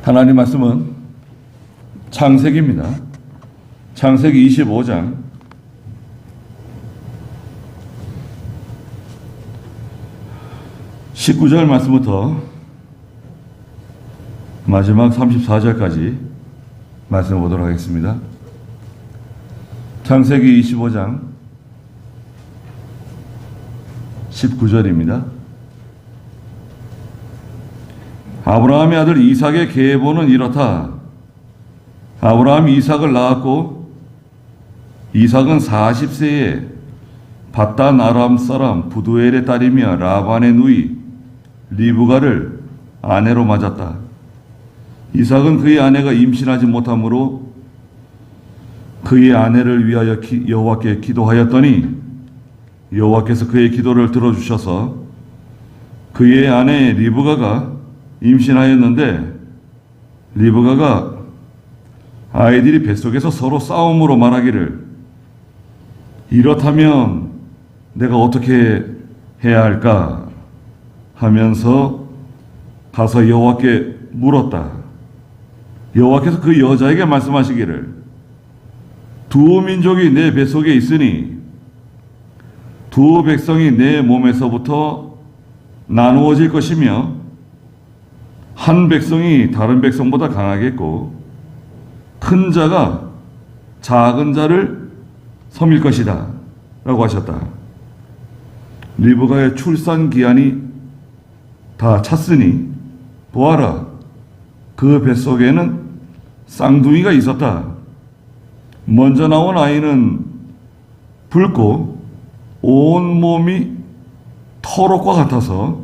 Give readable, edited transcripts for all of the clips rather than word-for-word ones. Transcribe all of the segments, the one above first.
하나님 말씀은 창세기입니다. 창세기 25장 19절 말씀부터 마지막 34절까지 말씀해 보도록 하겠습니다. 창세기 25장 19절입니다. 아브라함의 아들 이삭의 계보는 이렇다. 아브라함이 이삭을 낳았고 이삭은 40세에 밧단 아람 사람 부두엘의 딸이며 라반의 누이 리브가를 아내로 맞았다. 이삭은 그의 아내가 임신하지 못하므로 그의 아내를 위하여 여호와께 기도하였더니 여호와께서 그의 기도를 들어주셔서 그의 아내 리브가가 임신하였는데 리브가가 아이들이 뱃속에서 서로 싸움으로 말하기를 이렇다면 내가 어떻게 해야 할까 하면서 가서 여호와께 물었다. 여호와께서 그 여자에게 말씀하시기를 두 민족이 내 뱃속에 있으니 두 백성이 내 몸에서부터 나누어질 것이며 한 백성이 다른 백성보다 강하겠고 큰 자가 작은 자를 섬길 것이다 라고 하셨다. 리브가의 출산 기한이 다 찼으니 보아라, 그 뱃속에는 쌍둥이가 있었다. 먼저 나온 아이는 붉고 온 몸이 터럭과 같아서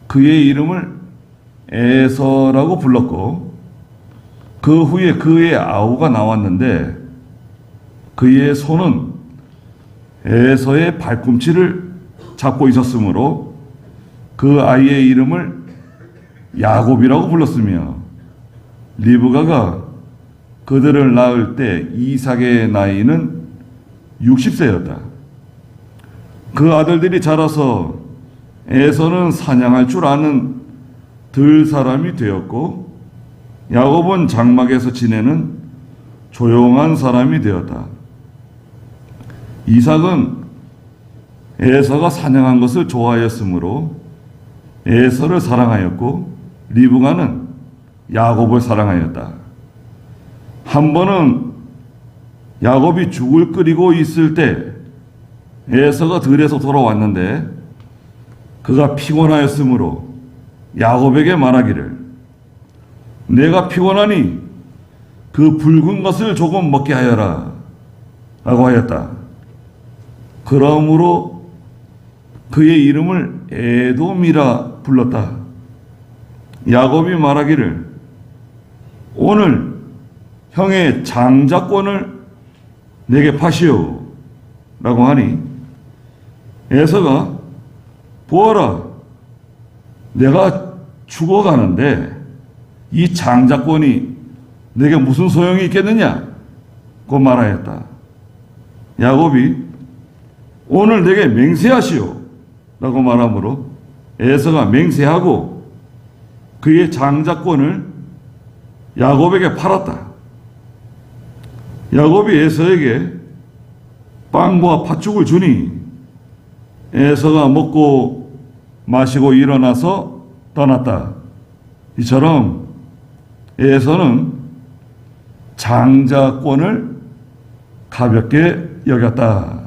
그의 이름을 에서라고 불렀고 그 후에 그의 아우가 나왔는데 그의 손은 에서의 발꿈치를 잡고 있었으므로 그 아이의 이름을 야곱이라고 불렀으며 리브가가 그들을 낳을 때 이삭의 나이는 60세였다. 그 아들들이 자라서 에서는 사냥할 줄 아는 들 사람이 되었고 야곱은 장막에서 지내는 조용한 사람이 되었다. 이삭은 에서가 사냥한 것을 좋아하였으므로 에서를 사랑하였고 리브가는 야곱을 사랑하였다. 한 번은 야곱이 죽을 끓이고 있을 때 에서가 들에서 돌아왔는데 그가 피곤하였으므로 야곱에게 말하기를 내가 피곤하니 그 붉은 것을 조금 먹게 하여라 라고 하였다. 그러므로 그의 이름을 에돔이라 불렀다. 야곱이 말하기를 오늘 형의 장자권을 내게 파시오 라고 하니 에서가 보아라, 내가 죽어가는데 이 장자권이 내게 무슨 소용이 있겠느냐 고 말하였다. 야곱이 오늘 내게 맹세하시오 라고 말하므로 에서가 맹세하고 그의 장자권을 야곱에게 팔았다. 야곱이 에서에게 빵과 팥죽을 주니 에서가 먹고 마시고 일어나서 떠났다. 이처럼 에서는 장자권을 가볍게 여겼다.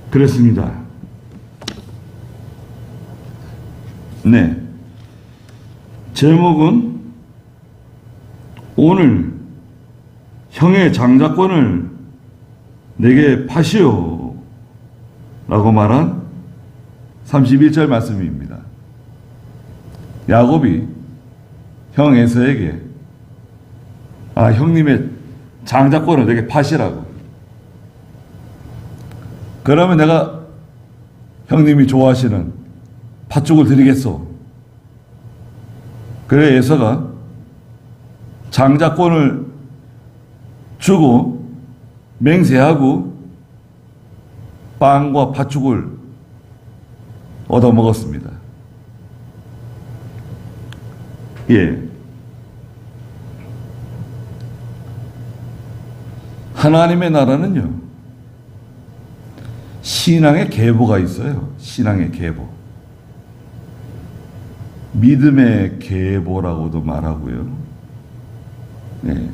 그랬습니다. 네. 제목은 오늘 형의 장자권을 내게 파시오 라고 말한 31절 말씀입니다. 야곱이 형 에서에게 형님의 장자권을 내게 파시라고. 그러면 내가 형님이 좋아하시는 팥죽을 드리겠소. 그래 에서가 장자권을 주고 맹세하고 빵과 팥죽을 얻어먹었습니다. 예. 하나님의 나라는요, 신앙의 계보가 있어요. 신앙의 계보. 믿음의 계보라고도 말하고요. 네.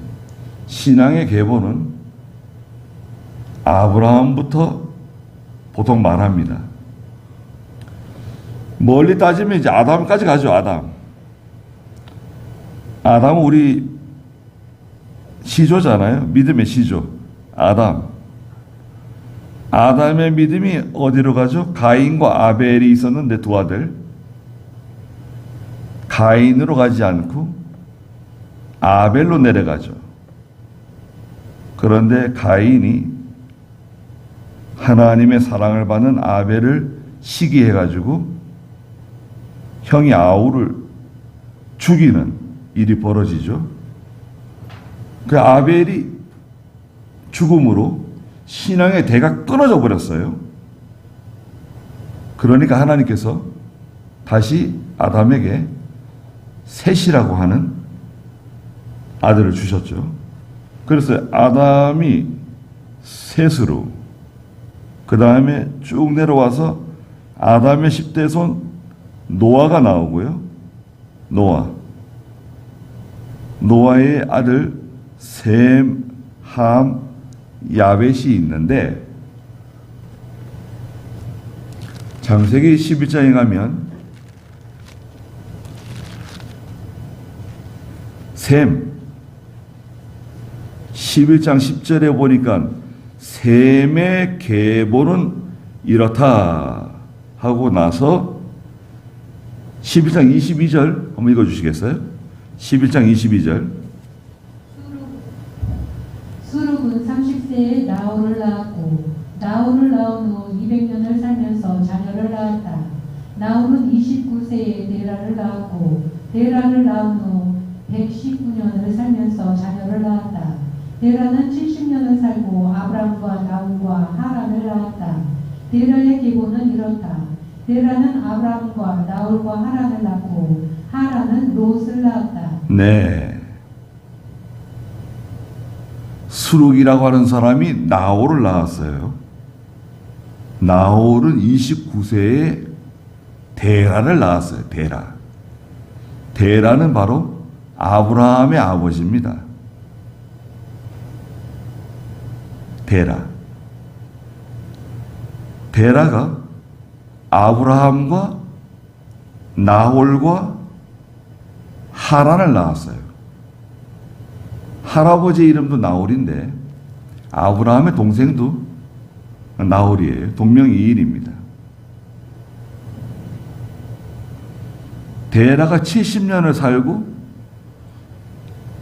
신앙의 계보는 아브라함부터 보통 말합니다. 멀리 따지면 이제 아담까지 가죠. 아담은 우리 시조잖아요. 믿음의 시조. 아담의 믿음이 어디로 가죠? 가인과 아벨이 있었는데 두 아들. 가인으로 가지 않고 아벨로 내려가죠. 그런데 가인이 하나님의 사랑을 받는 아벨을 시기해가지고 형이 아우를 죽이는 일이 벌어지죠. 그 아벨이 죽음으로 신앙의 대가 끊어져 버렸어요. 그러니까 하나님께서 다시 아담에게 셋이라고 하는 아들을 주셨죠. 그래서 아담이 셋으로, 그 다음에 쭉 내려와서 아담의 10대 손 노아가 나오고요. 노아의 아들 셈, 함, 야벳이 있는데, 창세기 11장에 가면 셈 11장 10절에 보니까 셈의 계보는 이렇다 하고 나서 11장 22절 한번 읽어주시겠어요? 11장 22절. 수룩은 30세에 나홀을 낳았고 나홀을 낳은 후 200년을 살면서 자녀를 낳았다. 나홀은 29세에 데라를 낳았고 데라를 낳은 후 119년을 살면서 자녀를 낳았다. 데라는 70년을 살고 아브람과 나홀과 하란을 낳았다. 데라의 계보는 이렇다. 데라는 아브람과 나홀과 하란을 낳고 하란은 롯을 낳았다. 네. 수룩이라고 하는 사람이 나홀을 낳았어요. 나홀은 29세에 데라를 낳았어요. 데라는 바로 아브라함의 아버지입니다. 데라가 아브라함과 나홀과 하란을 낳았어요. 할아버지 이름도 나홀인데 아브라함의 동생도 나홀이에요. 동명이인입니다. 데라가 70년을 살고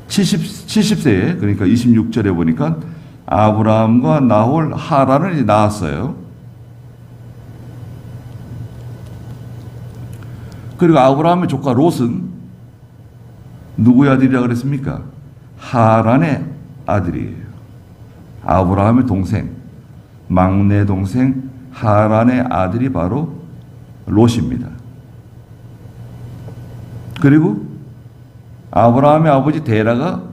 70세에, 그러니까 26절에 보니까 아브라함과 나홀, 하란을 낳았어요. 그리고 아브라함의 조카 롯은 누구의 아들이라고 그랬습니까? 하란의 아들이에요. 아브라함의 동생, 막내 동생 하란의 아들이 바로 롯입니다. 그리고 아브라함의 아버지 데라가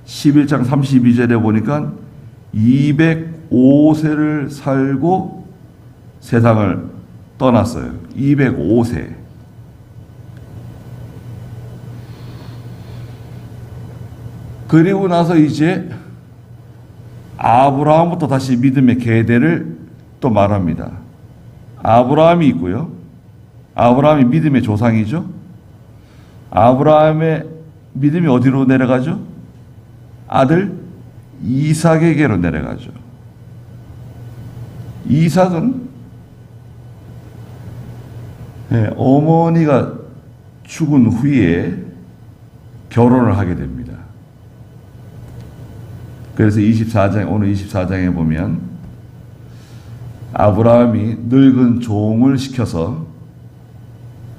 11장 32절에 보니까 205세를 살고 세상을 떠났어요. 205세. 그리고 나서 이제 아브라함부터 다시 믿음의 계대를 또 말합니다. 아브라함이 있고요. 아브라함이 믿음의 조상이죠. 아브라함의 믿음이 어디로 내려가죠? 아들 이삭에게로 내려가죠. 이삭은 어머니가 죽은 후에 결혼을 하게 됩니다. 그래서 24장, 오늘 24장에 보면 아브라함이 늙은 종을 시켜서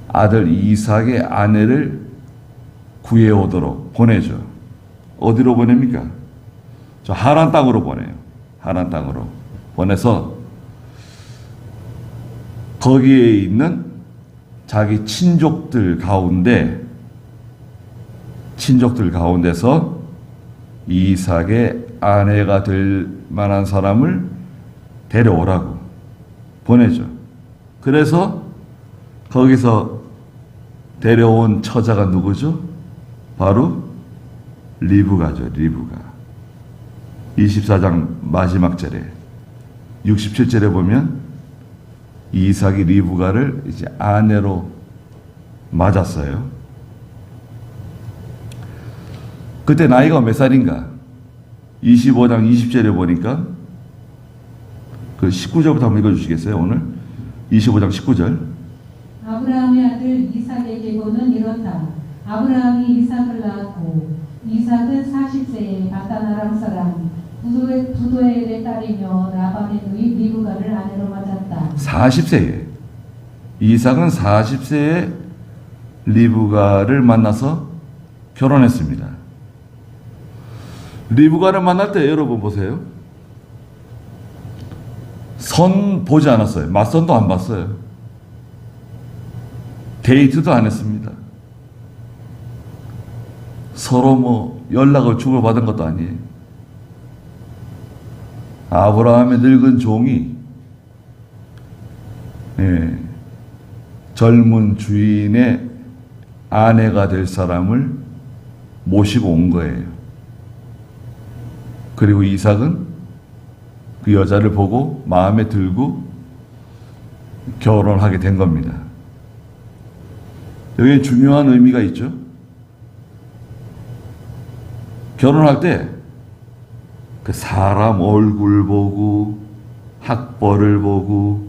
아들 이삭의 아내를 구해오도록 보내죠. 어디로 보냅니까? 저 하란 땅으로 보내요. 하란 땅으로 보내서 거기에 있는 자기 친족들 가운데 친족들 가운데서 이삭의 아내가 될 만한 사람을 데려오라고 보내죠. 그래서 거기서 데려온 처자가 누구죠? 바로 리브가죠. 리브가. 24장 마지막 절에 67절에 보면 이삭이 리브가를 이제 아내로 맞았어요. 그때 나이가 몇 살인가? 25장 20절에 보니까 그 19절부터 한번 읽어주시겠어요? 오늘 25장 19절. 아브라함의 아들 이삭의 계보는 이렇다. 아브라함이 이삭을 낳았고 이삭은 40세에 바단 아람 사람 부도엘의 딸이며 라반의 누이 리브가를 아내로 맞았다. 40세에 이삭은 40세에 리브가를 만나서 결혼했습니다. 리브가를 만날 때 여러분 보세요. 선 보지 않았어요. 맞선도 안 봤어요. 데이트도 안 했습니다. 서로 뭐 연락을 주고받은 것도 아니에요. 아브라함의 늙은 종이 젊은 주인의 아내가 될 사람을 모시고 온 거예요. 그리고 이삭은 그 여자를 보고 마음에 들고 결혼하게 된 겁니다. 여기에 중요한 의미가 있죠. 결혼할 때 그 사람 얼굴 보고 학벌을 보고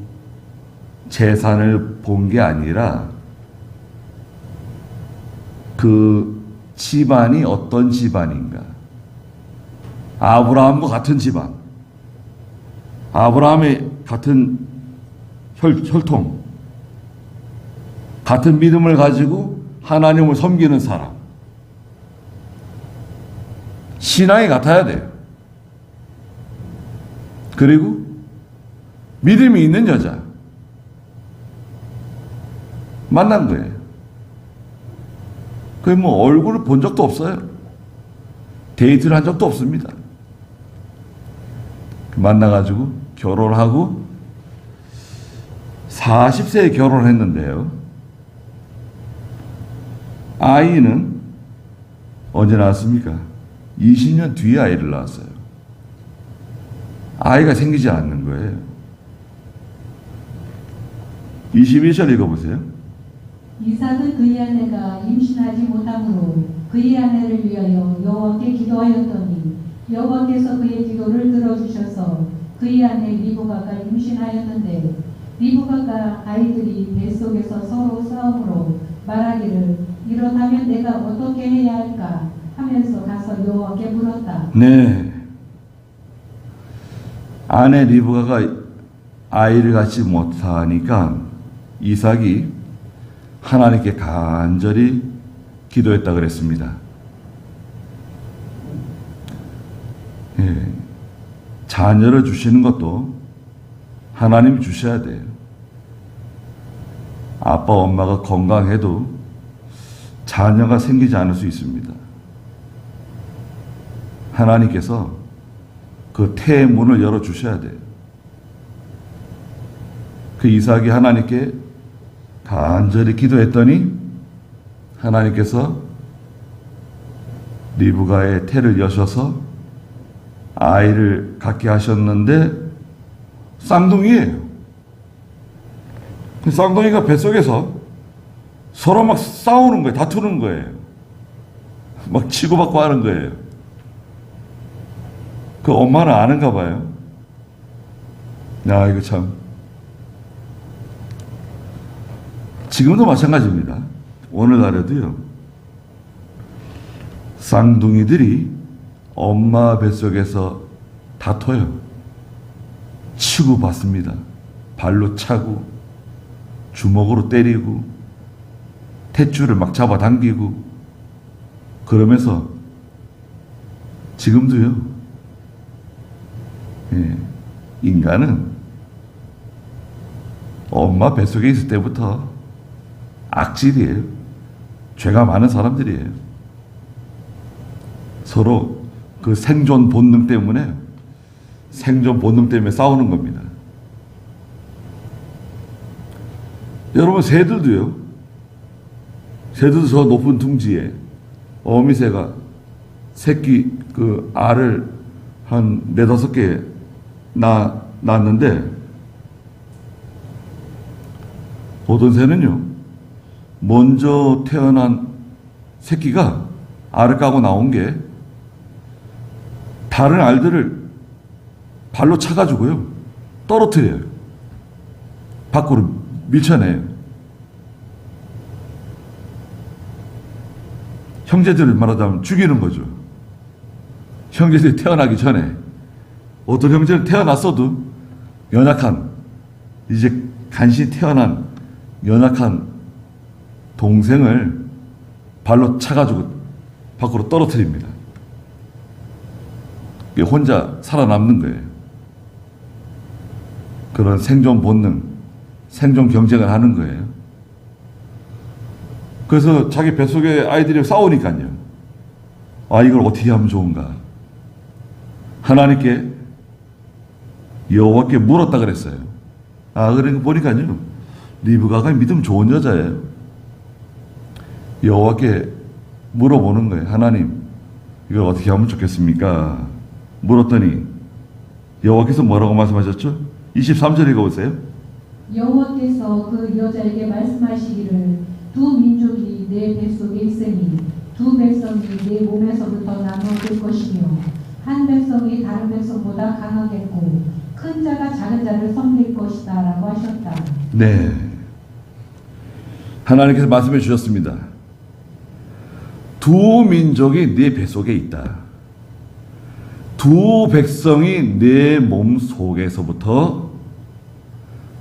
재산을 본 게 아니라 그 집안이 어떤 집안인가. 아브라함과 같은 집안, 아브라함의 같은 혈통, 같은 믿음을 가지고 하나님을 섬기는 사람, 신앙이 같아야 돼요. 그리고 믿음이 있는 여자 만난 거예요. 그 뭐 얼굴을 본 적도 없어요. 데이트를 한 적도 없습니다. 만나가지고 결혼하고 40세에 결혼했는데요. 아이는 언제 낳았습니까? 20년 뒤에 아이를 낳았어요. 아이가 생기지 않는 거예요. 21절 읽어보세요. 이삭은 그의 아내가 임신하지 못하므로 그의 아내를 위하여 여호와께 기도하였더니 여호와께서 그의 기도를 들어주셔서 그의 아내 리브가가 임신하였는데 리브가가 아이들이 뱃속에서 서로 싸움으로 말하기를 이렇다면 내가 어떻게 해야 할까 하면서 가서 여호와께 물었다. 네. 아내 리브가가 아이를 갖지 못하니까 이삭이 하나님께 간절히 기도했다 그랬습니다. 예. 자녀를 주시는 것도 하나님이 주셔야 돼요. 아빠 엄마가 건강해도 자녀가 생기지 않을 수 있습니다. 하나님께서 그 태의 문을 열어주셔야 돼요. 그 이삭이 하나님께 간절히 기도했더니 하나님께서 리브가의 태를 여셔서 아이를 갖게 하셨는데 쌍둥이에요. 그 쌍둥이가 뱃속에서 서로 막 싸우는 거예요. 다투는 거예요. 막 치고받고 하는 거예요. 그 엄마는 아는가 봐요. 야, 이거 참. 지금도 마찬가지입니다. 오늘날에도요. 쌍둥이들이 엄마 뱃속에서 다퉈요. 치고받습니다. 발로 차고 주먹으로 때리고 탯줄을 막 잡아당기고 그러면서 지금도요. 예, 인간은 엄마 뱃속에 있을 때부터 악질이에요. 죄가 많은 사람들이에요. 서로 그 생존 본능 때문에 싸우는 겁니다. 여러분, 새들도 저 높은 둥지에 어미새가 새끼 그 알을 한 4-5개 낳았는데, 어떤 새는요, 먼저 태어난 새끼가 알을 까고 나온 게 다른 알들을 발로 차가지고요, 떨어뜨려요. 밖으로 밀쳐내요. 형제들을 말하자면 죽이는 거죠. 형제들이 태어나기 전에. 어떤 형제는 태어났어도 연약한, 이제 간신히 태어난 연약한 동생을 발로 차가지고 밖으로 떨어뜨립니다. 혼자 살아남는 거예요. 그런 생존 본능, 생존 경쟁을 하는 거예요. 그래서 자기 뱃속에 아이들이 싸우니까요. 아, 이걸 어떻게 하면 좋은가? 하나님께 여호와께 물었다 그랬어요. 아, 그러니까 보니까요, 리브가가 믿음 좋은 여자예요. 여호와께 물어보는 거예요. 하나님, 이걸 어떻게 하면 좋겠습니까? 물었더니 여호와께서 뭐라고 말씀하셨죠? 23절 읽어보세요. 여호와께서 그 여자에게 말씀하시기를 두 민족이 내 뱃속에 있으니 두 백성이 내 몸에서부터 나눠질 것이며 한 백성이 다른 백성보다 강하겠고 큰 자가 작은 자를 섬길 것이다 라고 하셨다. 네, 하나님께서 말씀해 주셨습니다. 두 민족이 네 뱃속에 있다. 두 백성이 내 몸 속에서부터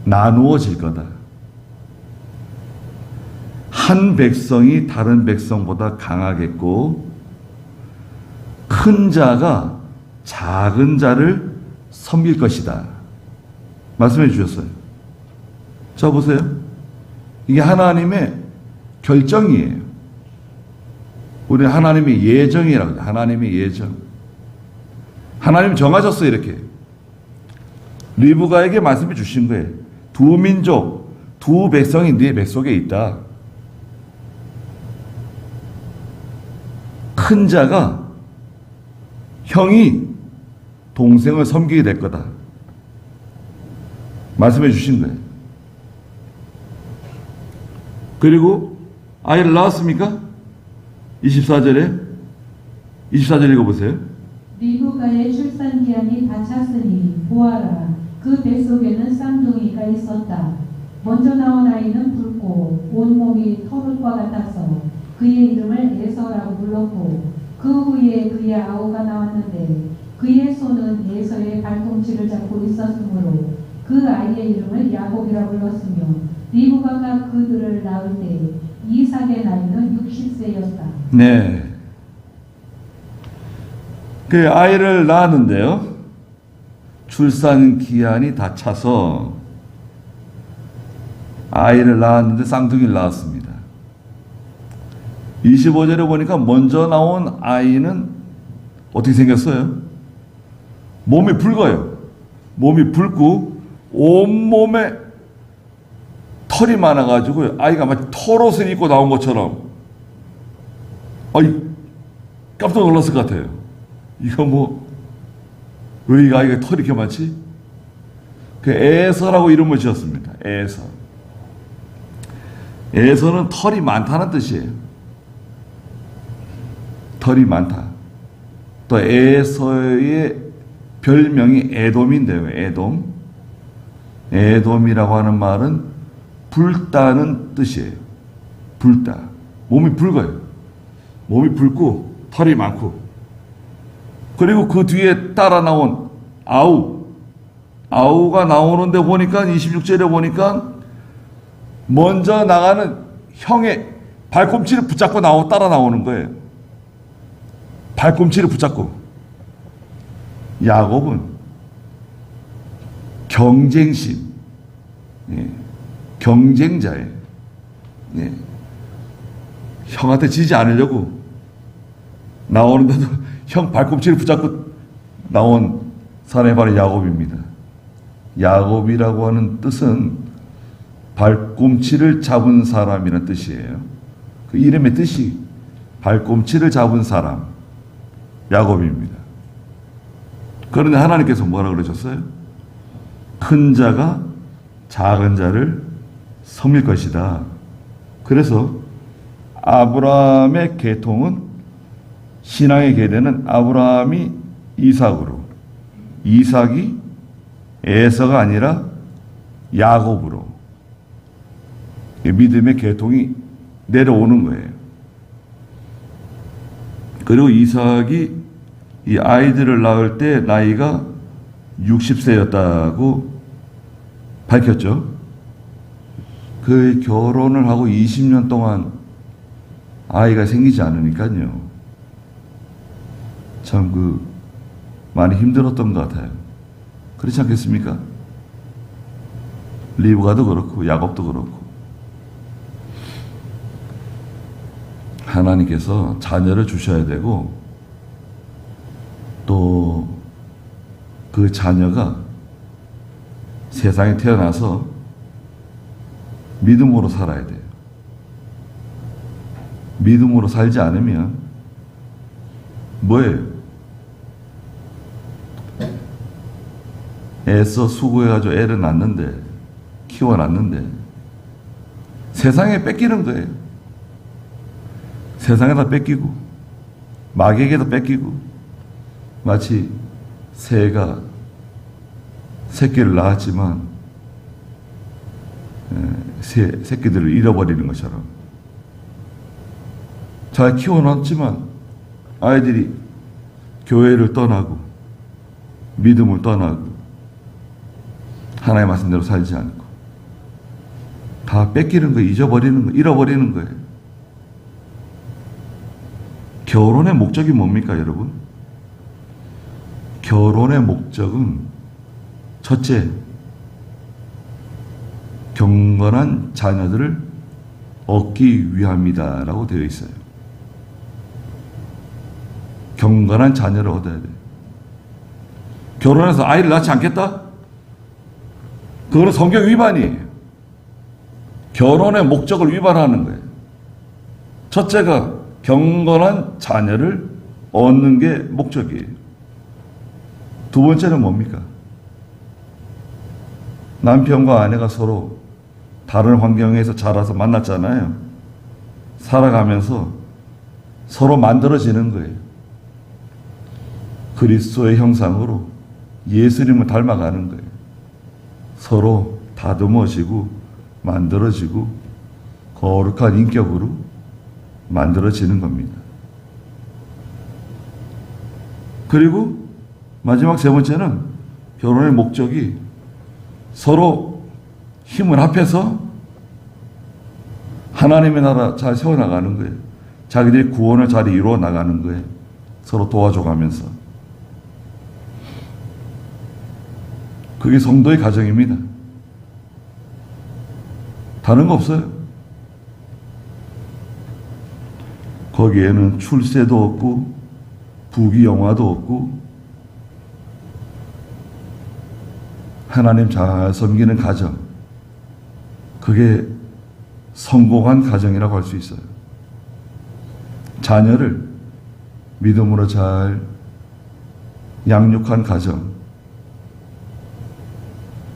나누어질 거다. 한 백성이 다른 백성보다 강하겠고 큰 자가 작은 자를 섬길 것이다. 말씀해 주셨어요. 자, 보세요. 이게 하나님의 결정이에요. 우리 하나님의 예정이라고 해요. 하나님의 예정. 하나님 정하셨어요. 이렇게 리브가에게 말씀해 주신 거예요. 두 민족, 두 백성이 네 뱃속에 있다. 큰 자가 형이 동생을 섬기게 될 거다. 말씀해 주신 거예요. 그리고 아이를 낳았습니까? 24절 읽어보세요. 리브가의 출산 기한이 다 찼으니 보아라, 그 뱃속에는 쌍둥이가 있었다. 먼저 나온 아이는 붉고 온 몸이 털옷과 같아서 그의 이름을 에서라고 불렀고 그 후에 그의 아우가 나왔는데 그의 손은 에서의 발꿈치를 잡고 있었으므로 그 아이의 이름을 야곱이라 불렀으며 리브가가 그들을 낳을 때 이삭의 나이는 60세였다. 네. 그 아이를 낳았는데요, 출산 기한이 다 차서 아이를 낳았는데 쌍둥이를 낳았습니다. 25절에 보니까 먼저 나온 아이는 어떻게 생겼어요? 몸이 붉어요. 몸이 붉고 온몸에 털이 많아가지고 아이가 마치 털옷을 입고 나온 것처럼 깜짝 놀랐을 것 같아요. 이거 왜 이 아이가 털이 이렇게 많지? 그 에서라고 이름을 지었습니다. 에서. 에서는 털이 많다는 뜻이에요. 털이 많다. 또 에서의 별명이 에돔인데요. 에돔. 에돔이라고 하는 말은 붉다는 뜻이에요. 붉다. 몸이 붉어요. 몸이 붉고 털이 많고. 그리고 그 뒤에 따라 나온 아우가 나오는데 보니까 26절에 보니까 먼저 나가는 형의 발꿈치를 붙잡고 따라 나오는 거예요. 발꿈치를 붙잡고. 야곱은 경쟁심, 경쟁자예요. 형한테 지지 않으려고 나오는데도 형 발꿈치를 붙잡고 나온 사람이 바로 야곱입니다. 야곱이라고 하는 뜻은 발꿈치를 잡은 사람이라는 뜻이에요. 그 이름의 뜻이 발꿈치를 잡은 사람, 야곱입니다. 그런데 하나님께서 뭐라 그러셨어요? 큰 자가 작은 자를 섬길 것이다. 그래서 아브라함의 계통은, 신앙의 계대는 아브라함이 이삭으로, 이삭이 에서가 아니라 야곱으로 믿음의 계통이 내려오는 거예요. 그리고 이삭이 이 아이들을 낳을 때 나이가 60세였다고 밝혔죠. 그 결혼을 하고 20년 동안 아이가 생기지 않으니까요. 참 많이 힘들었던 것 같아요. 그렇지 않겠습니까? 리브가도 그렇고 야곱도 그렇고 하나님께서 자녀를 주셔야 되고 또 그 자녀가 세상에 태어나서 믿음으로 살아야 돼요. 믿음으로 살지 않으면 뭐예요? 애써 수고해가지고 애를 낳는데, 키워놨는데 세상에 뺏기는 거예요. 세상에다 뺏기고 마귀에게도 뺏기고, 마치 새가 새끼를 낳았지만 새끼들을 잃어버리는 것처럼 잘 키워놨지만 아이들이 교회를 떠나고 믿음을 떠나고 하나님의 말씀대로 살지 않고 다 뺏기는 거예요. 잊어버리는 거예요. 잃어버리는 거예요. 결혼의 목적이 뭡니까, 여러분? 결혼의 목적은 첫째, 경건한 자녀들을 얻기 위함이다라고 되어 있어요. 경건한 자녀를 얻어야 돼요. 결혼해서 아이를 낳지 않겠다? 그거는 성경 위반이에요. 결혼의 목적을 위반하는 거예요. 첫째가 경건한 자녀를 얻는 게 목적이에요. 두 번째는 뭡니까? 남편과 아내가 서로 다른 환경에서 자라서 만났잖아요. 살아가면서 서로 만들어지는 거예요. 그리스도의 형상으로 예수님을 닮아가는 거예요. 서로 다듬어지고 만들어지고 거룩한 인격으로 만들어지는 겁니다. 그리고 마지막 세 번째는 결혼의 목적이 서로 힘을 합해서 하나님의 나라 잘 세워나가는 거예요. 자기들이 구원을 잘 이루어 나가는 거예요. 서로 도와줘가면서. 그게 성도의 가정입니다. 다른 거 없어요. 거기에는 출세도 없고 부귀영화도 없고 하나님 잘 섬기는 가정, 그게 성공한 가정이라고 할 수 있어요. 자녀를 믿음으로 잘 양육한 가정,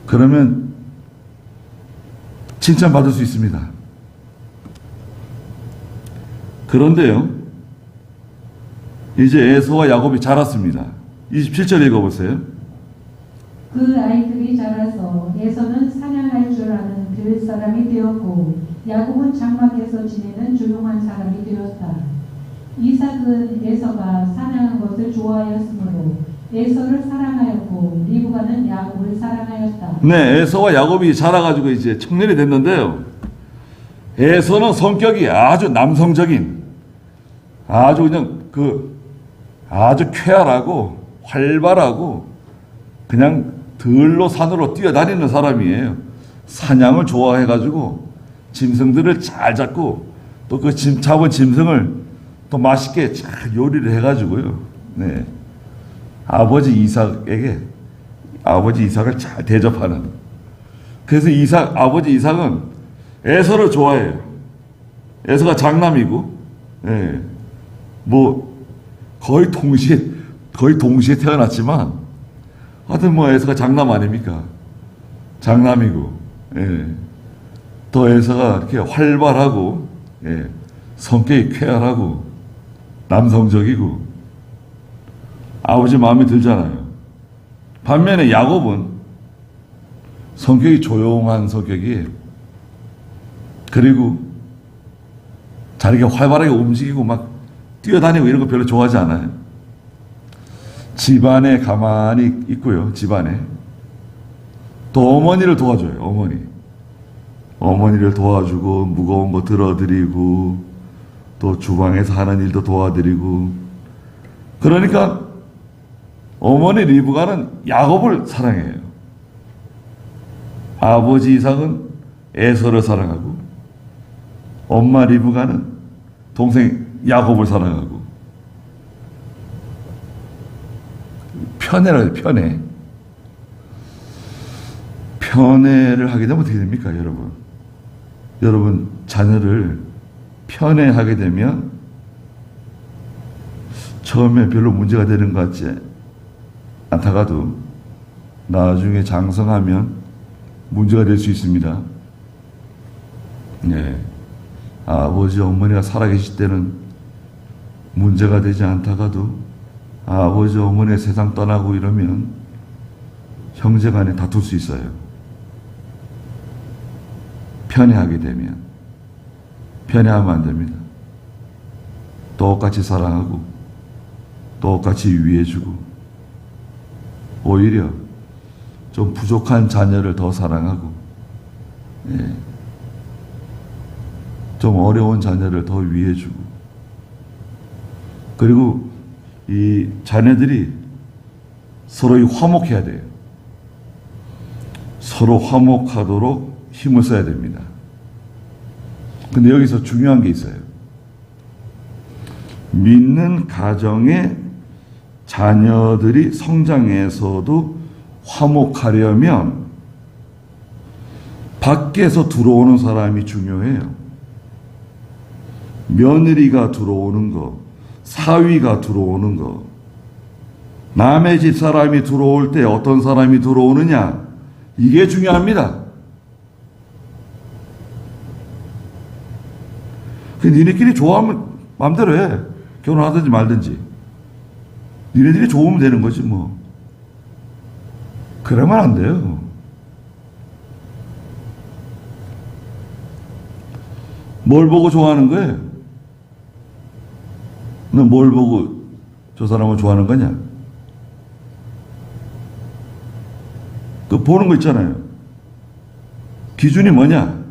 그러면 칭찬받을 수 있습니다. 그런데요, 이제 에서와 야곱이 자랐습니다. 27절 읽어보세요. 그 아이들이 자라서 에서는 사냥할 줄 아는 들 사람이 되었고 야곱은 장막에서 지내는 조용한 사람이 되었다. 이삭은 에서가 사냥한 것을 좋아하였으므로 에서를 사랑하였고 리브가는 야곱을 사랑하였다. 네, 에서와 야곱이 자라가지고 이제 청년이 됐는데요. 에서는 성격이 아주 남성적인, 아주 그냥 아주 쾌활하고 활발하고 그냥 들로 산으로 뛰어다니는 사람이에요. 사냥을 좋아해가지고 짐승들을 잘 잡고 또 그 잡은 짐승을 또 맛있게 잘 요리를 해가지고요. 네. 아버지 이삭을 잘 대접하는. 그래서 아버지 이삭은 에서를 좋아해요. 에서가 장남이고, 예. 뭐, 거의 동시에 태어났지만, 하여튼 뭐 에서가 장남 아닙니까? 장남이고, 예. 또 에서가 이렇게 활발하고, 예. 성격이 쾌활하고, 남성적이고, 아버지 마음에 들잖아요. 반면에 야곱은 성격이 조용한 성격이에요. 그리고 자기가 활발하게 움직이고 막 뛰어다니고 이런 거 별로 좋아하지 않아요. 집안에 가만히 있고요. 집안에. 또 어머니를 도와줘요. 어머니를 도와주고 무거운 거 들어드리고 또 주방에서 하는 일도 도와드리고. 그러니까 어머니 리브가는 야곱을 사랑해요. 아버지 이삭은 에서를 사랑하고 엄마 리브가는 동생 야곱을 사랑하고. 편애를 편애. 편애를 하게 되면 어떻게 됩니까, 여러분? 여러분 자녀를 편애하게 되면 처음에 별로 문제가 되는 것 같지 않다가도 나중에 장성하면 문제가 될 수 있습니다. 네. 아버지, 어머니가 살아계실 때는 문제가 되지 않다가도 아버지, 어머니가 세상 떠나고 이러면 형제 간에 다툴 수 있어요. 편애하게 되면. 편애하면 안 됩니다. 똑같이 사랑하고 똑같이 위해주고 오히려 좀 부족한 자녀를 더 사랑하고, 예. 좀 어려운 자녀를 더 위해주고, 그리고 이 자녀들이 서로 화목해야 돼요. 서로 화목하도록 힘을 써야 됩니다. 근데 여기서 중요한 게 있어요. 믿는 가정의 자녀들이 성장해서도 화목하려면 밖에서 들어오는 사람이 중요해요. 며느리가 들어오는 거, 사위가 들어오는 거, 남의 집 사람이 들어올 때 어떤 사람이 들어오느냐, 이게 중요합니다. 니네끼리 좋아하면 마음대로 해. 결혼하든지 말든지. 니네들이 좋으면 되는 거지 뭐. 그러면 안 돼요. 뭘 보고 좋아하는 거예요? 너 뭘 보고 저 사람을 좋아하는 거냐? 그 보는 거 있잖아요. 기준이 뭐냐?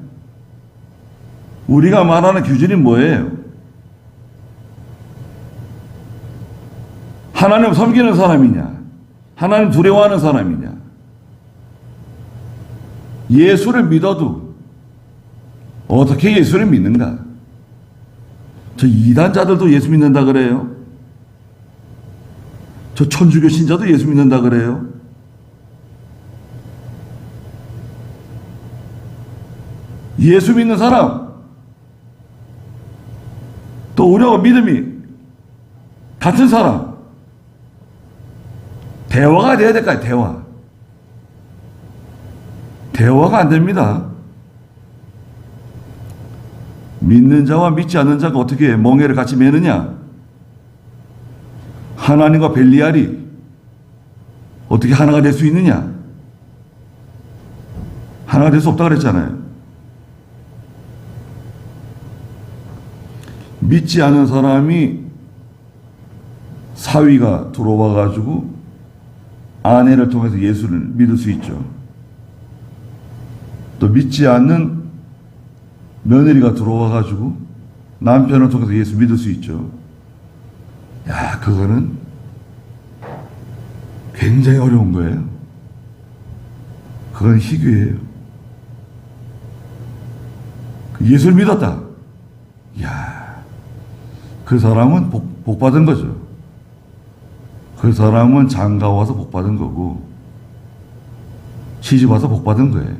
우리가 말하는 기준이 뭐예요? 하나님 섬기는 사람이냐? 하나님 두려워하는 사람이냐? 예수를 믿어도 어떻게 예수를 믿는가? 저 이단자들도 예수 믿는다 그래요. 저 천주교 신자도 예수 믿는다 그래요. 예수 믿는 사람, 또 우리하고 믿음이 같은 사람, 대화가 돼야 될까요? 대화가 안 됩니다. 믿는 자와 믿지 않는 자가 어떻게 멍에를 같이 매느냐? 하나님과 벨리알이 어떻게 하나가 될 수 있느냐? 하나가 될 수 없다 그랬잖아요. 믿지 않은 사람이 사위가 들어와 가지고 아내를 통해서 예수를 믿을 수 있죠. 또 믿지 않는 며느리가 들어와 가지고 남편을 통해서 예수 믿을 수 있죠. 야, 그거는 굉장히 어려운 거예요. 그건 희귀해요. 예수를 믿었다. 야, 그 사람은 복 받은 거죠. 그 사람은 장가 와서 복 받은 거고 시집 와서 복 받은 거예요.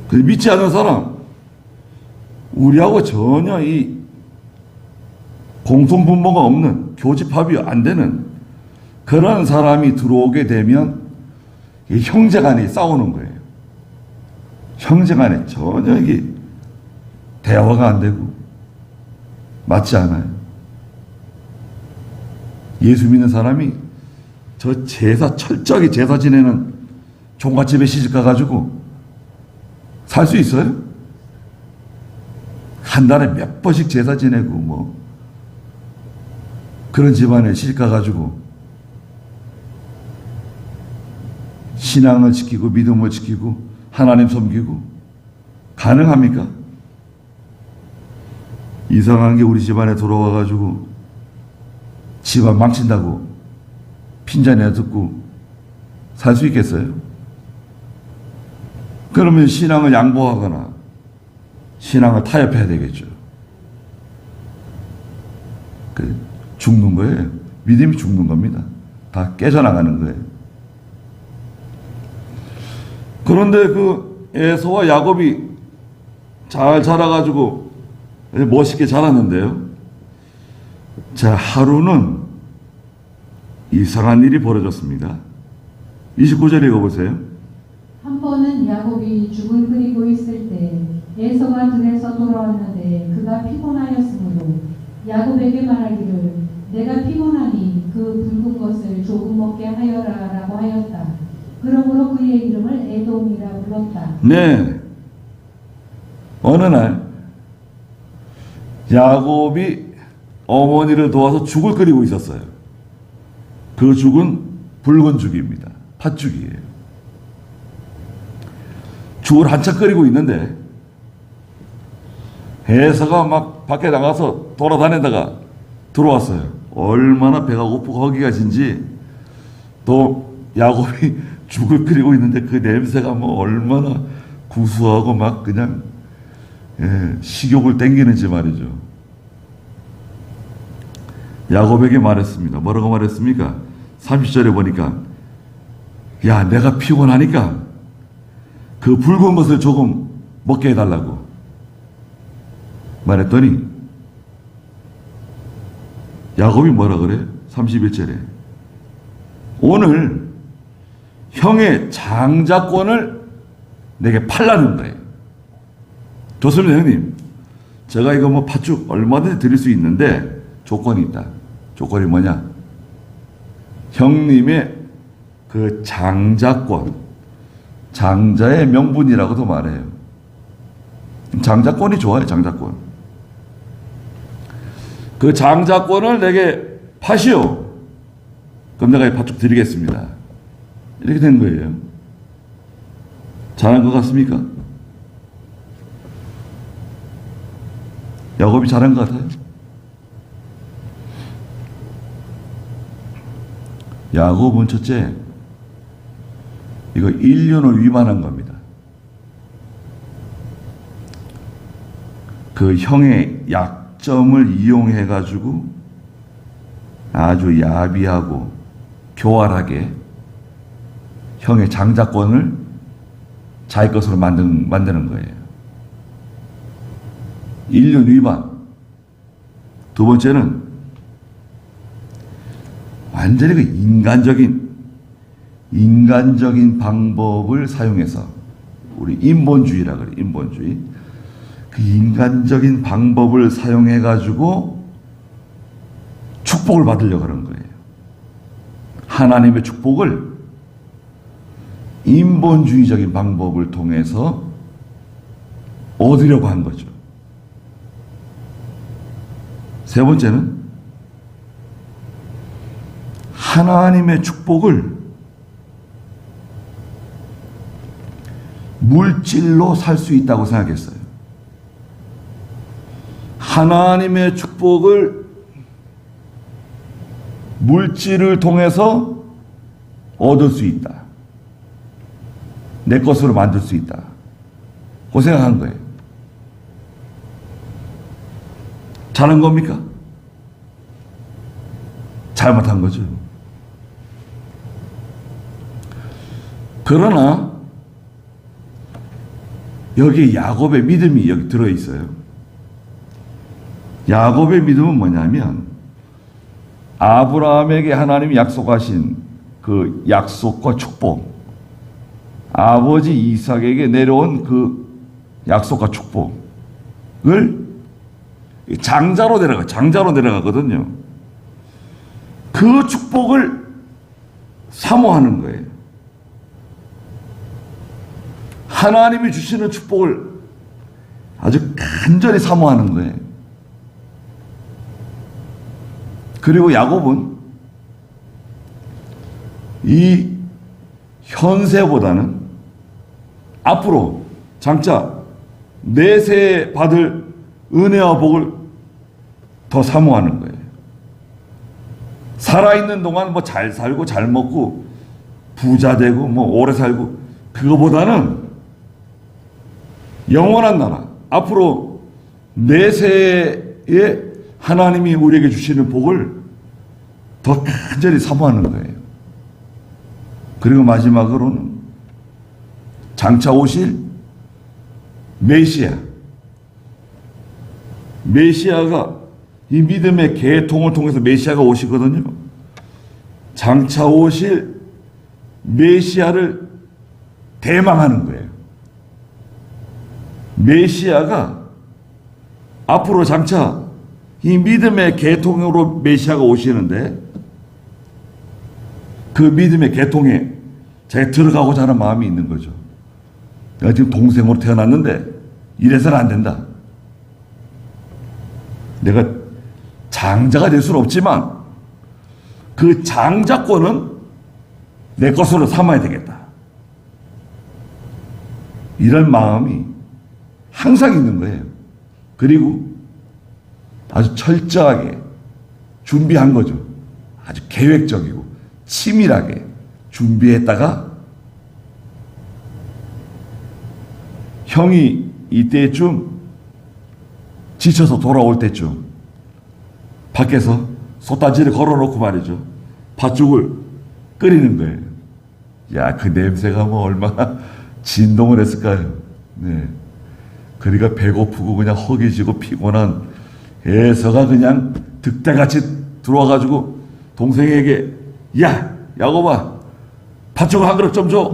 근데 믿지 않는 사람, 우리하고 전혀 이 공통분모가 없는, 교집합이 안 되는 그런 사람이 들어오게 되면 이 형제간에 싸우는 거예요. 형제간에 전혀 이게 대화가 안 되고 맞지 않아요. 예수 믿는 사람이 저 제사, 철저하게 제사 지내는 종갓집에 시집 가가지고 살 수 있어요? 한 달에 몇 번씩 제사 지내고 뭐 그런 집안에 시집 가가지고 신앙을 지키고 믿음을 지키고 하나님 섬기고 가능합니까? 이상한 게 우리 집안에 들어와가지고 집안 망친다고 핀잔에 듣고 살 수 있겠어요? 그러면 신앙을 양보하거나 신앙을 타협해야 되겠죠. 죽는 거예요. 믿음이 죽는 겁니다. 다 깨져나가는 거예요. 그런데 그 에서와 야곱이 잘 자라가지고 멋있게 자랐는데요. 자, 하루는 이상한 일이 벌어졌습니다. 29절 읽어보세요. 한 번은 야곱이 죽을 끓이고 있을 때 에서가 들에서 돌아왔는데 그가 피곤하였으므로 야곱에게 말하기를 내가 피곤하니 그 붉은 것을 조금 먹게 하여라 라고 하였다. 그러므로 그의 이름을 에돔이라 불렀다. 네. 어느 날 야곱이 어머니를 도와서 죽을 끓이고 있었어요. 그 죽은 붉은 죽입니다. 팥죽이에요. 죽을 한참 끓이고 있는데 에서가 막 밖에 나가서 돌아다니다가 들어왔어요. 얼마나 배가 고프고 허기가 진지 또 야곱이 죽을 끓이고 있는데 그 냄새가 뭐 얼마나 구수하고 막 그냥 식욕을 땡기는지 말이죠. 야곱에게 말했습니다. 뭐라고 말했습니까? 30절에 보니까 야, 내가 피곤하니까 그 붉은 것을 조금 먹게 해달라고 말했더니 야곱이 뭐라 그래? 31절에 오늘 형의 장자권을 내게 팔라는 거예요. 좋습니다, 형님. 제가 이거 뭐 팥죽 얼마든지 드릴 수 있는데 조건이 있다. 조건이 뭐냐? 형님의 그 장자권, 장자의 명분이라고도 말해요. 장자권이 좋아요, 장자권. 그 장자권을 내게 파시오. 그럼 내가 이 팥죽 드리겠습니다. 이렇게 된 거예요. 잘한 것 같습니까? 야곱이 잘한 것 같아요. 야곱은 첫째, 이거 인륜을 위반한 겁니다. 그 형의 약점을 이용해가지고 아주 야비하고 교활하게 형의 장자권을 자기 것으로 만드는 거예요. 인륜 위반. 두 번째는 완전히 그 인간적인 방법을 사용해서 우리 인본주의라 그래, 인본주의. 그 인간적인 방법을 사용해 가지고 축복을 받으려고 하는 거예요. 하나님의 축복을 인본주의적인 방법을 통해서 얻으려고 한 거죠. 세 번째는 하나님의 축복을 물질로 살 수 있다고 생각했어요. 하나님의 축복을 물질을 통해서 얻을 수 있다. 내 것으로 만들 수 있다. 그 생각한 거예요. 잘한 겁니까? 잘못한 거죠. 그러나 여기 야곱의 믿음이 여기 들어있어요. 야곱의 믿음은 뭐냐면 아브라함에게 하나님이 약속하신 그 약속과 축복, 아버지 이삭에게 내려온 그 약속과 축복을 장자로 내려가거든요. 그 축복을 사모하는 거예요. 하나님이 주시는 축복을 아주 간절히 사모하는 거예요. 그리고 야곱은 이 현세보다는 앞으로 장차 내세 받을 은혜와 복을 더 사모하는 거예요. 살아있는 동안 뭐 잘 살고 잘 먹고 부자 되고 뭐 오래 살고 그거보다는 영원한 나라, 앞으로 내세에 하나님이 우리에게 주시는 복을 더 간절히 사모하는 거예요. 그리고 마지막으로는 장차 오실 메시아가 이 믿음의 계통을 통해서 메시아가 오시거든요. 장차 오실 메시아를 대망하는 거예요. 메시아가 앞으로 장차 이 믿음의 계통으로 메시아가 오시는데 그 믿음의 계통에 자기가 들어가고자 하는 마음이 있는 거죠. 내가 지금 동생으로 태어났는데 이래서는 안 된다. 내가 장자가 될 수는 없지만 그 장자권은 내 것으로 삼아야 되겠다. 이런 마음이 항상 있는 거예요. 그리고 아주 철저하게 준비한 거죠. 아주 계획적이고 치밀하게 준비했다가 형이 이때쯤 지쳐서 돌아올 때쯤 밖에서 솥단지를 걸어놓고 말이죠. 팥죽을 끓이는 거예요. 야, 그 냄새가 뭐 얼마나 진동을 했을까요? 네. 그러니까 배고프고 그냥 허기지고 피곤한 에서가 그냥 득대같이 들어와가지고 동생에게 야, 야곱아, 팥죽 한 그릇 좀 줘.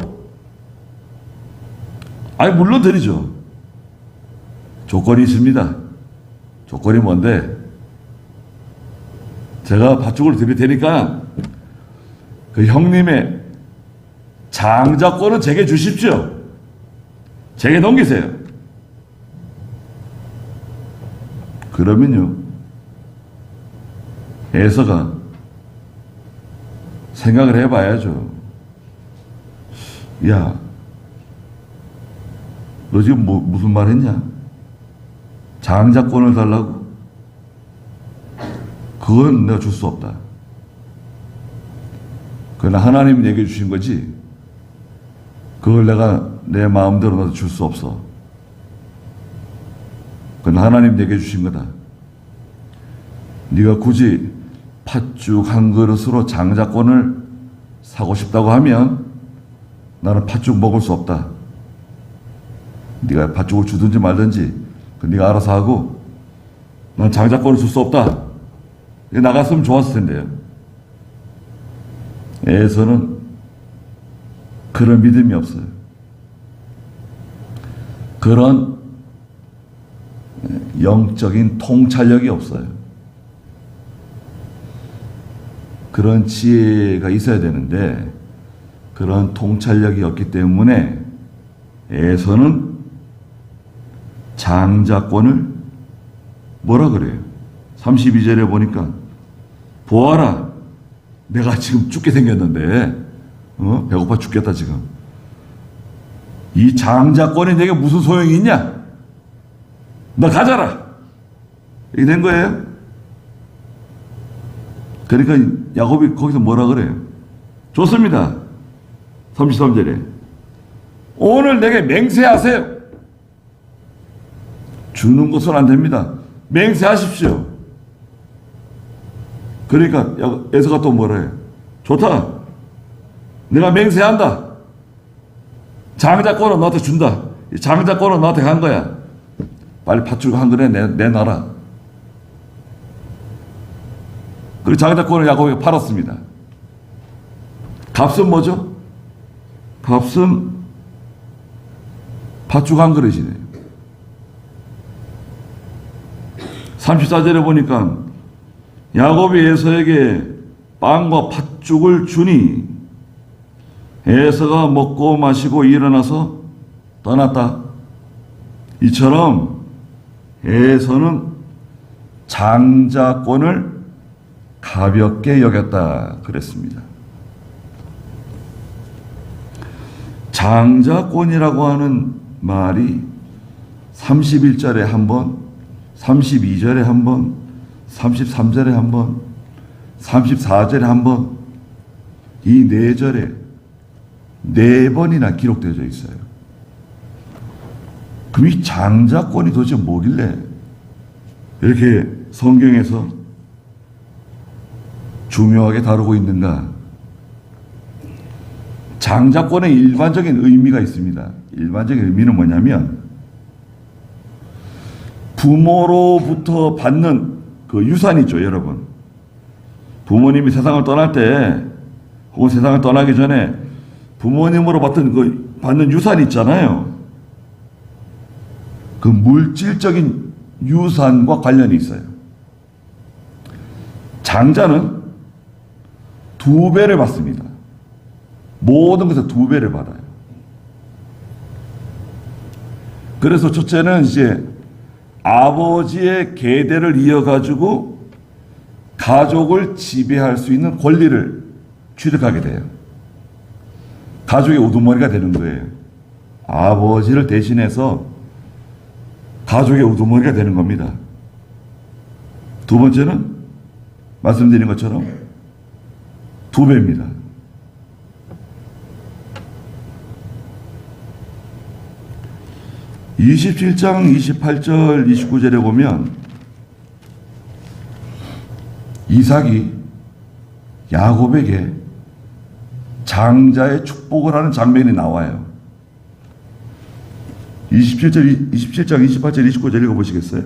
아니, 물론 드리죠. 조건이 있습니다. 조건이 뭔데? 제가 팥죽을 드릴 테니까 그 형님의 장자권은 제게 주십시오. 제게 넘기세요. 그러면요, 에서가 생각을 해봐야죠. 야, 너 지금 무슨 말 했냐? 장자권을 달라고? 그건 내가 줄 수 없다. 그건 하나님이 내게 주신 거지. 그걸 내가 내 마음대로 나도 줄 수 없어. 그건 하나님 내게 주신 거다. 네가 굳이 팥죽 한 그릇으로 장자권을 사고 싶다고 하면 나는 팥죽 먹을 수 없다. 네가 팥죽을 주든지 말든지 그건 네가 알아서 하고 난 장자권을 줄 수 없다. 나갔으면 좋았을 텐데요. 에서는 그런 믿음이 없어요. 그런 영적인 통찰력이 없어요. 그런 지혜가 있어야 되는데 그런 통찰력이 없기 때문에 에서는 장자권을 뭐라 그래요? 32절에 보니까 보아라, 내가 지금 죽게 생겼는데 배고파 죽겠다 지금. 이 장자권이 내게 무슨 소용이 있냐? 너 가져라. 이게 된 거예요. 그러니까 야곱이 거기서 뭐라 그래요? 좋습니다. 33절에 오늘 내게 맹세하세요. 주는 것은 안 됩니다. 맹세하십시오. 그러니까 에서가 또 뭐라 해요? 좋다. 내가 맹세한다. 장자권은 너한테 준다. 장자권은 너한테 간 거야. 빨리 밧줄 한 그릇 내놔라. 그리고 장자권을 야곱에게 팔았습니다. 값은 뭐죠? 값은 팥죽 한 그릇이네요. 34절에 보니까 야곱이 에서에게 빵과 팥죽을 주니 에서가 먹고 마시고 일어나서 떠났다. 이처럼 에서는 장자권을 가볍게 여겼다 그랬습니다. 장자권이라고 하는 말이 31절에 한 번, 32절에 한 번, 33절에 한 번, 34절에 한 번, 이 4절에 4번이나 기록되어 있어요. 그럼 이 장자권이 도대체 뭐길래 이렇게 성경에서 중요하게 다루고 있는가? 장자권의 일반적인 의미가 있습니다. 일반적인 의미는 뭐냐면 부모로부터 받는 그 유산 있죠, 여러분. 부모님이 세상을 떠날 때 혹은 세상을 떠나기 전에 부모님으로 받는 유산 있잖아요. 그 물질적인 유산과 관련이 있어요. 장자는 2배를 받습니다. 모든 것에 2배를 받아요. 그래서 첫째는 이제 아버지의 계대를 이어가지고 가족을 지배할 수 있는 권리를 취득하게 돼요. 가족의 우두머리가 되는 거예요. 아버지를 대신해서 가족의 우두머리가 되는 겁니다. 2번째는 말씀드린 것처럼 2배입니다. 27장 28절 29절에 보면 이삭이 야곱에게 장자의 축복을 하는 장면이 나와요. 27장 28절 29절 읽어보시겠어요?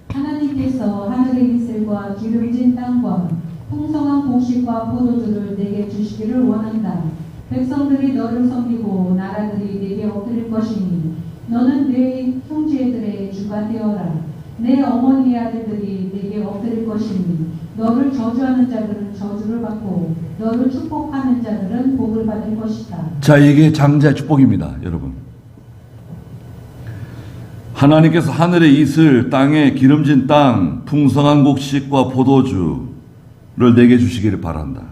하나님께서 하늘의 이슬과 기름진 땅과 풍성한 곡식과 포도주를 내게 주시기를 원한다. 백성들이 너를 섬기고 나라들이 내게 엎드릴 것이니 너는 내 형제들의 주가 되어라. 내 어머니의 아들들이 내게 엎드릴 것이니 너를 저주하는 자들은 저주를 받고 너를 축복하는 자들은 복을 받을 것이다. 자, 이게 장자의 축복입니다, 여러분. 하나님께서 하늘의 이슬, 땅의 기름진 땅, 풍성한 곡식과 포도주를 내게 주시기를 바란다.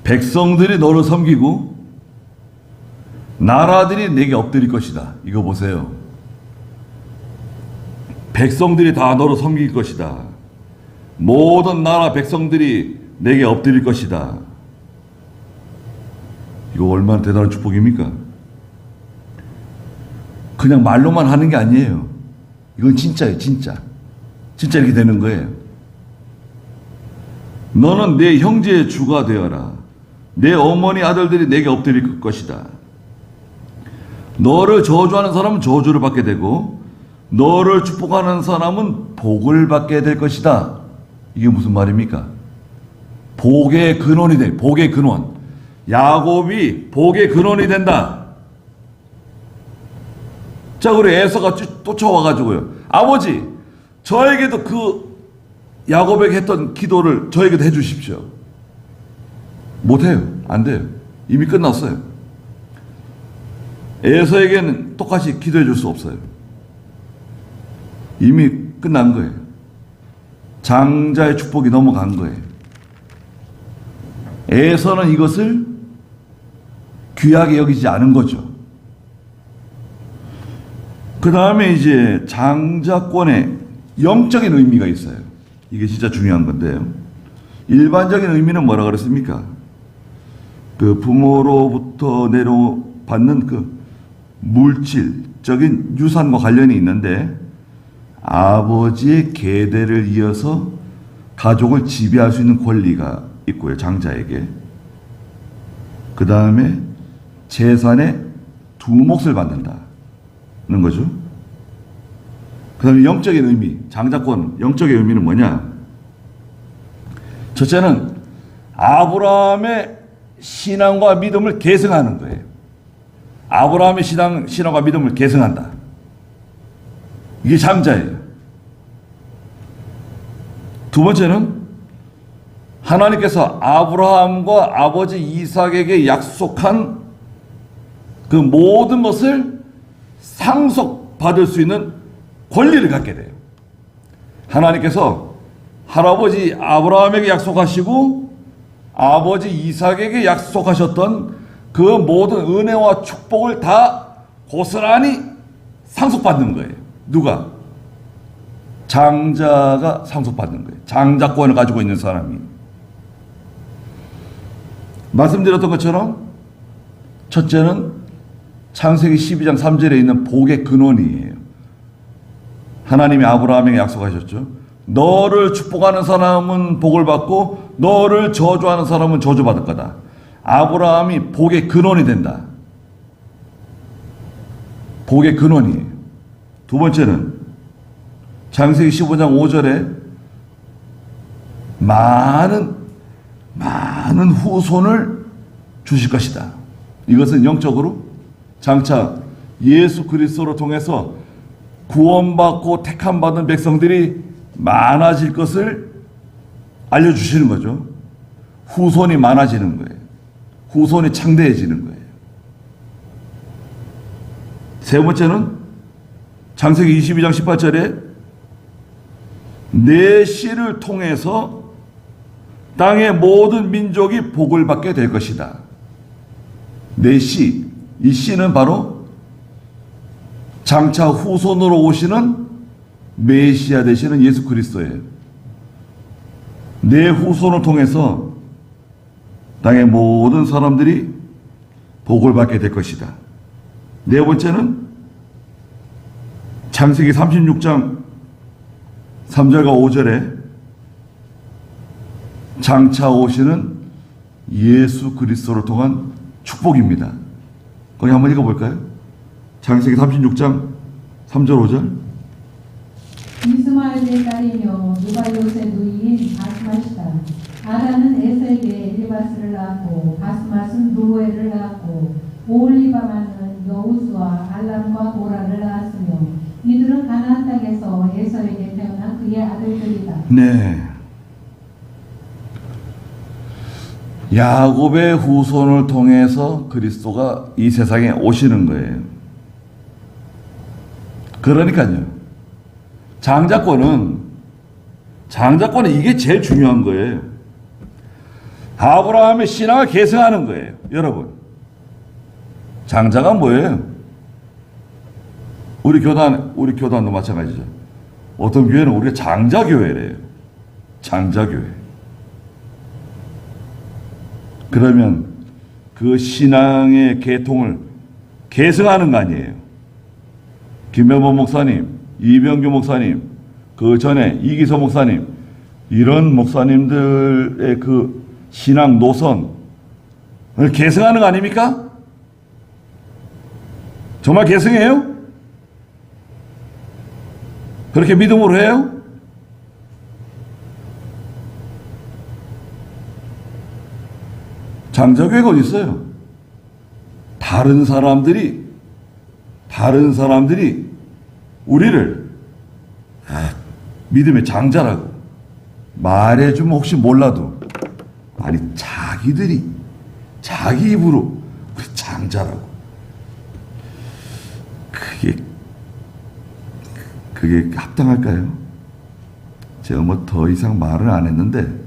백성들이 너를 섬기고 나라들이 내게 엎드릴 것이다. 이거 보세요. 백성들이 다 너를 섬길 것이다. 모든 나라 백성들이 내게 엎드릴 것이다. 이거 얼마나 대단한 축복입니까? 그냥 말로만 하는 게 아니에요. 이건 진짜예요, 진짜. 진짜 이렇게 되는 거예요. 너는 내 형제의 주가 되어라. 내 어머니 아들들이 내게 엎드릴 것이다. 너를 저주하는 사람은 저주를 받게 되고 너를 축복하는 사람은 복을 받게 될 것이다. 이게 무슨 말입니까? 복의 근원이 돼. 복의 근원. 야곱이 복의 근원이 된다. 자, 그리고 에서가 쫓아와가지고요. 아버지, 저에게도 그 야곱에게 했던 기도를 저에게도 해주십시오. 못해요. 안 돼요. 이미 끝났어요. 에서에게는 똑같이 기도해 줄 수 없어요. 이미 끝난 거예요. 장자의 축복이 넘어간 거예요. 에서는 이것을 귀하게 여기지 않은 거죠. 그 다음에 이제 장자권의 영적인 의미가 있어요. 이게 진짜 중요한 건데요. 일반적인 의미는 뭐라 그랬습니까? 그 부모로부터 내려받는 그 물질적인 유산과 관련이 있는데 아버지의 계대를 이어서 가족을 지배할 수 있는 권리가 있고요, 장자에게. 그 다음에 재산의 두 몫을 받는다는 거죠. 그 다음에 영적인 의미, 장자권 영적인 의미는 뭐냐? 첫째는 아브라함의 신앙과 믿음을 계승하는 거예요. 아브라함의 신앙과 믿음을 계승한다. 이게 장자예요. 두 번째는 하나님께서 아브라함과 아버지 이삭에게 약속한 그 모든 것을 상속받을 수 있는 권리를 갖게 돼요. 하나님께서 할아버지 아브라함에게 약속하시고 아버지 이삭에게 약속하셨던 그 모든 은혜와 축복을 다 고스란히 상속받는 거예요. 누가? 장자가 상속받는 거예요. 장자권을 가지고 있는 사람이. 말씀드렸던 것처럼 첫째는 창세기 12장 3절에 있는 복의 근원이에요. 하나님이 아브라함에게 약속하셨죠. 너를 축복하는 사람은 복을 받고 너를 저주하는 사람은 저주받을 거다. 아브라함이 복의 근원이 된다. 복의 근원이에요. 두 번째는 창세기 15장 5절에 많은 후손을 주실 것이다. 이것은 영적으로 장차 예수 그리스도를 통해서 구원받고 택함받은 백성들이 많아질 것을 알려주시는 거죠. 후손이 많아지는 거예요. 후손이 창대해지는 거예요. 세 번째는 창세기 22장 18절에 내 씨를 통해서 땅의 모든 민족이 복을 받게 될 것이다. 내 씨, 이 씨는 바로 장차 후손으로 오시는 메시아 되시는 예수 그리스도예요. 내 후손을 통해서 땅의 모든 사람들이 복을 받게 될 것이다. 네 번째는 창세기 36장 3절과 5절에 장차 오시는 예수 그리스도를 통한 축복입니다. 거기 한번 읽어볼까요? 창세기 36장 3절 5절. 이스마엘의 딸이며 누바요세 누이인 바스맛이다. 아라는 에서에게 엘리바스를 낳았고 바스맛은 누에를 낳았고 오홀리바마는 여우수와 알람과 보라를 낳았으며 이들은 가나안 땅에서 에서에게 태어난 그의 아들들이다. 네. 야곱의 후손을 통해서 그리스도가 이 세상에 오시는 거예요. 그러니까요. 장자권은 이게 제일 중요한 거예요. 아브라함의 신앙을 계승하는 거예요. 여러분. 장자가 뭐예요? 우리 교단도 마찬가지죠. 어떤 교회는 우리가 장자교회래요. 장자교회. 그러면 그 신앙의 계통을 계승하는 거 아니에요. 김명범 목사님, 이병규 목사님, 그 전에 이기서 목사님, 이런 목사님들의 그 신앙 노선을 계승하는 거 아닙니까? 정말 계승해요? 그렇게 믿음으로 해요? 장자교회가 어디 있어요? 다른 사람들이 우리를 믿음의 장자라고 말해주면 혹시 몰라도 아니 자기들이 자기 입으로 우리 장자라고 그게 합당할까요? 제가 뭐 더 이상 말을 안 했는데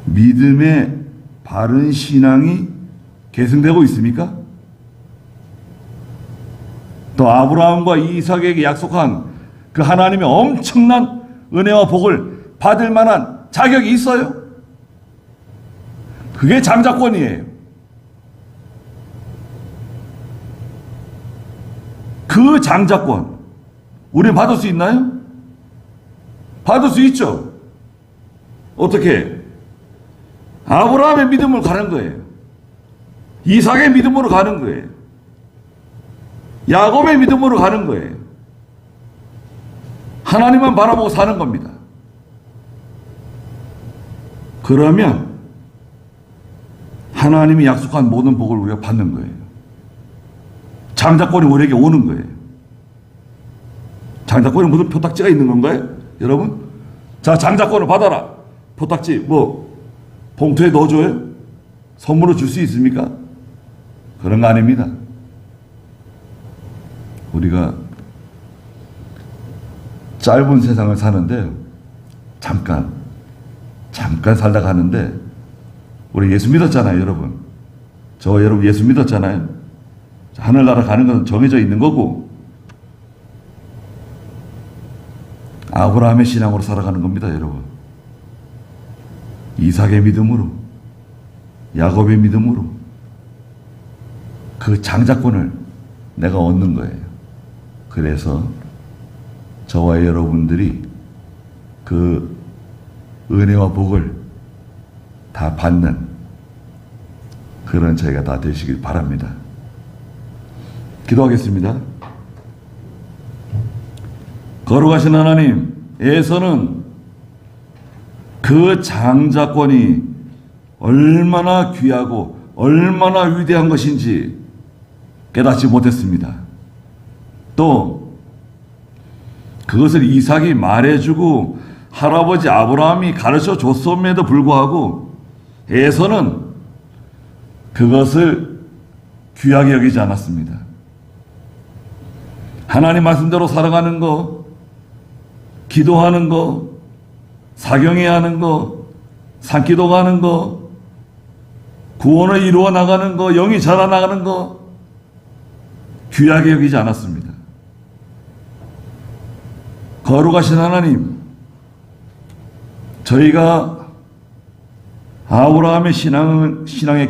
믿음의 바른 신앙이 계승되고 있습니까? 또 아브라함과 이삭에게 약속한 그 하나님의 엄청난 은혜와 복을 받을 만한 자격이 있어요? 그게 장자권이에요. 그 장자권 우리는 받을 수 있나요? 받을 수 있죠. 어떻게? 아브라함의 믿음을 가는 거예요. 이삭의 믿음으로 가는 거예요. 야곱의 믿음으로 가는 거예요. 하나님만 바라보고 사는 겁니다. 그러면 하나님이 약속한 모든 복을 우리가 받는 거예요. 장자권이 우리에게 오는 거예요. 장자권에 무슨 표딱지가 있는 건가요? 여러분? 자, 장자권을 받아라. 표딱지 뭐 봉투에 넣어줘요? 선물로 줄 수 있습니까? 그런 거 아닙니다. 우리가 짧은 세상을 사는데 잠깐 살다 가는데 우리 예수 믿었잖아요, 여러분. 여러분 예수 믿었잖아요. 하늘나라 가는 건 정해져 있는 거고 아브라함의 신앙으로 살아가는 겁니다, 여러분. 이삭의 믿음으로, 야곱의 믿음으로 그 장자권을 내가 얻는 거예요. 그래서 저와 여러분들이 그 은혜와 복을 다 받는 그런 저희가 다 되시길 바랍니다. 기도하겠습니다. 거룩하신 하나님에서는 그 장자권이 얼마나 귀하고 얼마나 위대한 것인지 깨닫지 못했습니다. 또 그것을 이삭이 말해주고 할아버지 아브라함이 가르쳐 줬음에도 불구하고 에서는 그것을 귀하게 여기지 않았습니다. 하나님 말씀대로 살아가는 거, 기도하는 거, 사경해야 하는 거, 산기도가 하는 거, 구원을 이루어 나가는 거, 영이 자라나가는 거 귀하게 여기지 않았습니다. 거룩하신 하나님, 저희가 아브라함의 신앙의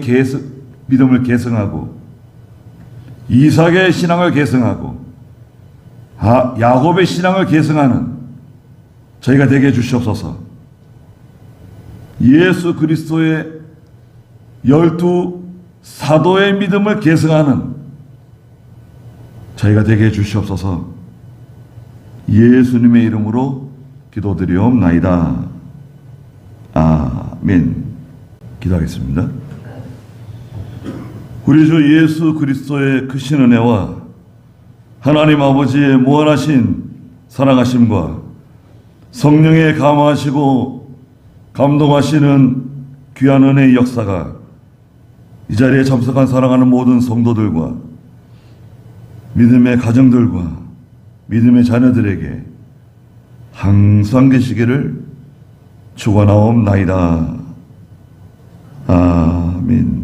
믿음을 계승하고 이삭의 신앙을 계승하고 야곱의 신앙을 계승하는 저희가 되게 해주시옵소서. 예수 그리스도의 12 사도의 믿음을 계승하는 저희가 되게 해주시옵소서. 예수님의 이름으로 기도드리옵나이다. 아멘. 기도하겠습니다. 우리 주 예수 그리스도의 크신 은혜와 하나님 아버지의 무한하신 사랑하심과 성령의 감화하시고 감동하시는 귀한 은혜의 역사가 이 자리에 참석한 사랑하는 모든 성도들과 믿음의 가정들과 믿음의 자녀들에게 항상 계시기를 축원하옵나이다. 아멘.